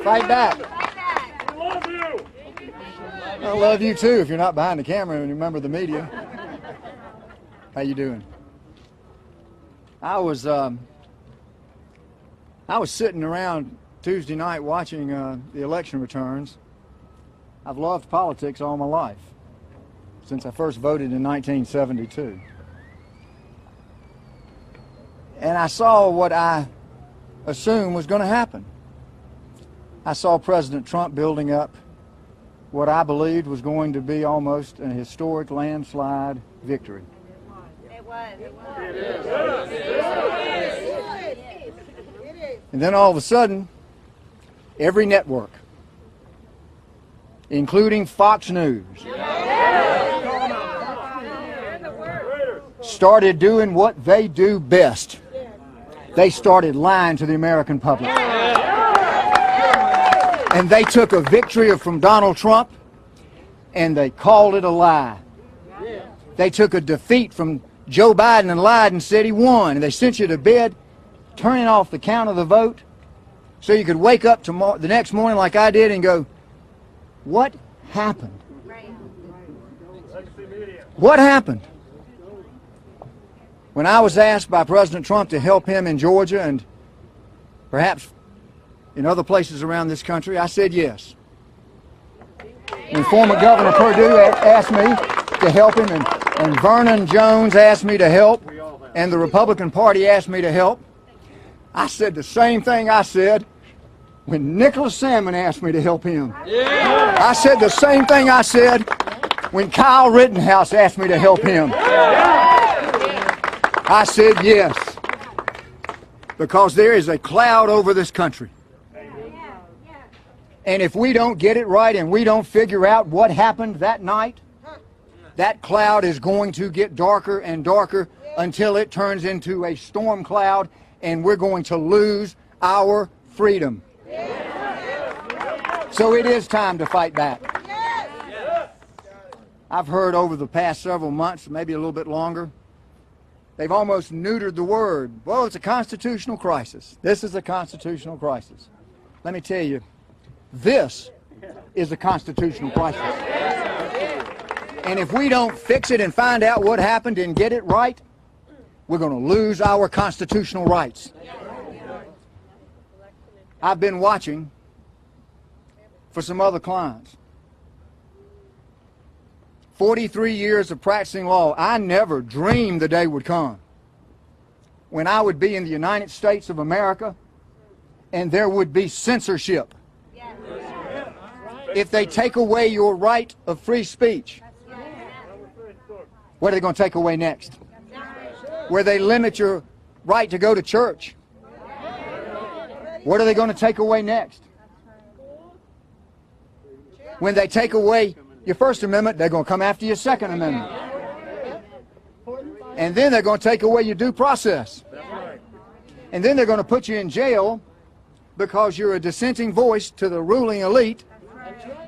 Fight back. We love you. I love you too if you're not behind the camera and you remember the media. How you doing? I was sitting around Tuesday night watching the election returns. I've loved politics all my life, since I first voted in 1972. And I saw what I assumed was going to happen. I saw President Trump building up what I believed was going to be almost a historic landslide victory. It was. And then all of a sudden, every network, including Fox News, started doing what they do best. They started lying to the American public. And they took a victory from Donald Trump and they called it a lie. They took a defeat from Joe Biden and lied and said he won. And they sent you to bed turning off the count of the vote so you could wake up tomorrow, the next morning like I did and go, what happened? What happened? When I was asked by President Trump to help him in Georgia and perhaps in other places around this country, I said yes. When former Governor Perdue asked me to help him and Vernon Jones asked me to help and the Republican Party asked me to help, I said the same thing I said when Nicholas Salmon asked me to help him. I said the same thing I said when Kyle Rittenhouse asked me to help him. I said yes, because there is a cloud over this country. And if we don't get it right and we don't figure out what happened that night, that cloud is going to get darker and darker until it turns into a storm cloud and we're going to lose our freedom. So it is time to fight back. I've heard over the past several months, maybe a little bit longer, they've almost neutered the word. Well, it's a constitutional crisis. This is a constitutional crisis. Let me tell you, this is a constitutional crisis. And if we don't fix it and find out what happened and get it right, we're going to lose our constitutional rights. I've been watching for some other clients. 43 years of practicing law, I never dreamed the day would come when I would be in the United States of America and there would be censorship. If they take away your right of free speech, what are they going to take away next? Where they limit your right to go to church, what are they going to take away next? When they take away your First Amendment, they're going to come after your Second Amendment. And then they're going to take away your due process. And then they're going to put you in jail because you're a dissenting voice to the ruling elite,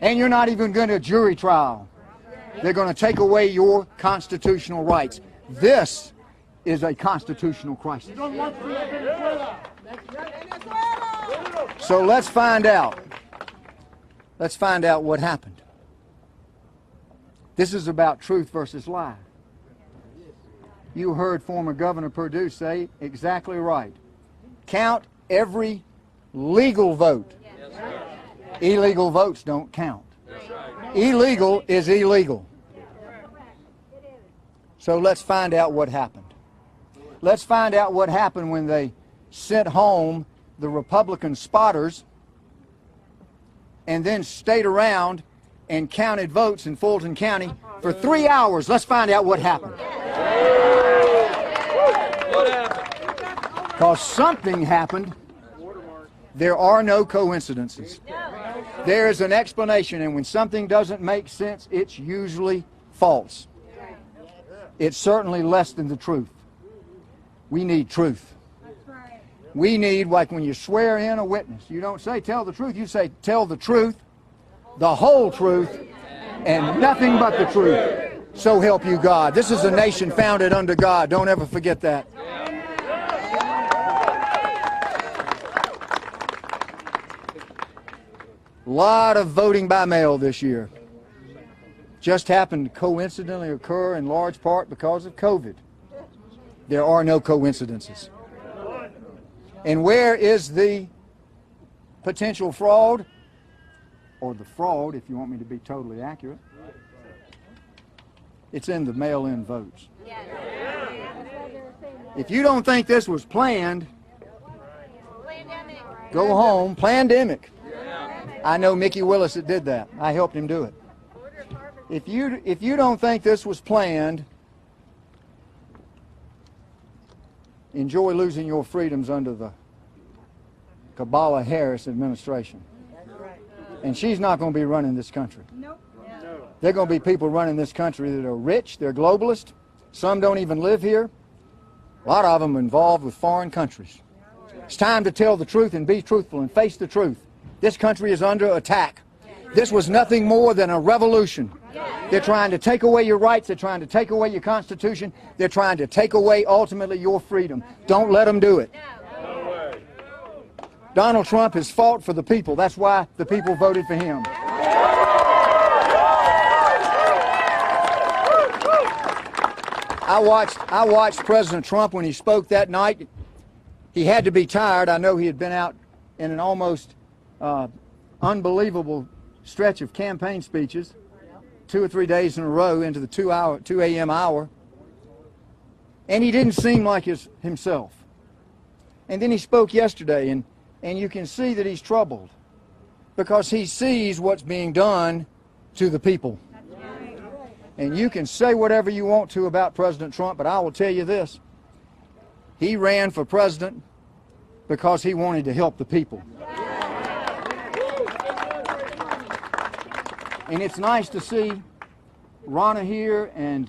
and you're not even going to jury trial. They're going to take away your constitutional rights. This is a constitutional crisis. So let's find out. Let's find out what happened. This is about truth versus lie. You heard former Governor Perdue say exactly right. Count every legal vote. Illegal votes don't count. Illegal is illegal. So let's find out what happened. Let's find out what happened when they sent home the Republican spotters and then stayed around and counted votes in Fulton County for 3 hours. Let's find out what happened. Because something happened. There are no coincidences. There is an explanation, and when something doesn't make sense, it's usually false. It's certainly less than the truth. We need truth. We need, like when you swear in a witness, you don't say tell the truth, you say tell the truth, the whole truth, and nothing but the truth. So help you God. This is a nation founded under God. Don't ever forget that. A lot of voting by mail this year. Just happened to coincidentally occur in large part because of COVID. There are no coincidences. And where is the potential fraud, or the fraud, if you want me to be totally accurate? It's in the mail-in votes. If you don't think this was planned, go home. Plandemic. I know Mickey Willis that did that. I helped him do it. If you don't think this was planned, enjoy losing your freedoms under the Kamala Harris administration. And she's not going to be running this country. There are going to be people running this country that are rich, they're globalist, some don't even live here. A lot of them are involved with foreign countries. It's time to tell the truth and be truthful and face the truth. This country is under attack. This was nothing more than a revolution. They're trying to take away your rights. They're trying to take away your Constitution. They're trying to take away, ultimately, your freedom. Don't let them do it. Donald Trump has fought for the people. That's why the people voted for him. I watched President Trump when he spoke that night. He had to be tired. I know he had been out in an almost unbelievable stretch of campaign speeches, 2 or 3 days in a row into the 2 a.m. hour. And he didn't seem like himself. And then he spoke yesterday, and you can see that he's troubled because he sees what's being done to the people. And you can say whatever you want to about President Trump, but I will tell you this. He ran for president because he wanted to help the people. And it's nice to see Ronna here and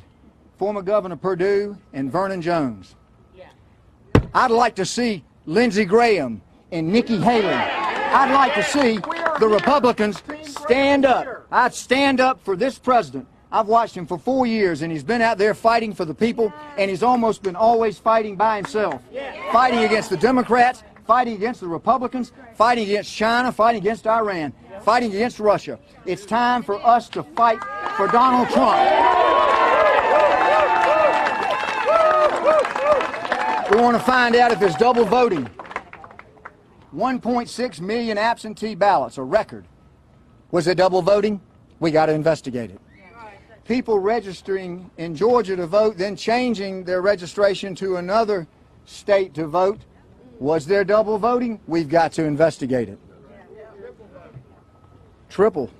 former Governor Perdue and Vernon Jones. I'd like to see Lindsey Graham and Nikki Haley. I'd like to see the Republicans stand up. I'd stand up for this president. I've watched him for 4 years, and he's been out there fighting for the people, and he's almost been always fighting by himself. Fighting against the Democrats, fighting against the Republicans, fighting against China, fighting against Iran, fighting against Russia. It's time for us to fight for Donald Trump. We want to find out if there's double voting. 1.6 million absentee ballots, a record. Was it double voting? We got to investigate it. People registering in Georgia to vote, then changing their registration to another state to vote. Was there double voting? We've got to investigate it. Triple.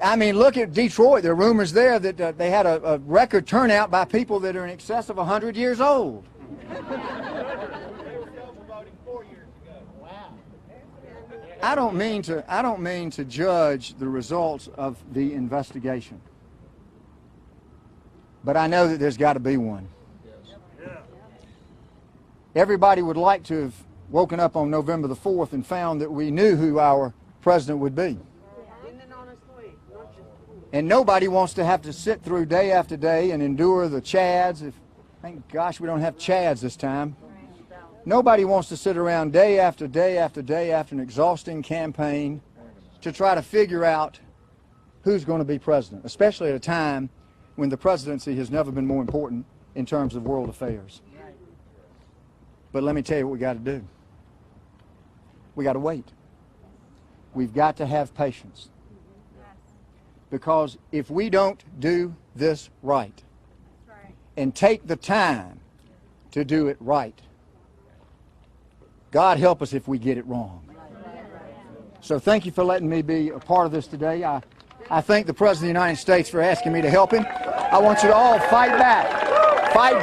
I mean, look at Detroit. There are rumors there that they had a record turnout by people that are in excess of 100 years old. I don't mean to judge the results of the investigation, but I know that there's got to be one. Everybody would like to have woken up on November the 4th and found that we knew who our president would be. And nobody wants to have to sit through day after day and endure the chads. Thank gosh we don't have chads this time. Nobody wants to sit around day after day after day after an exhausting campaign to try to figure out who's going to be president, especially at a time when the presidency has never been more important in terms of world affairs. But let me tell you what we got to do. We got to wait. We've got to have patience. Because if we don't do this right and take the time to do it right, God help us if we get it wrong. So thank you for letting me be a part of this today. I thank the President of the United States for asking me to help him. I want you to all fight back. Fight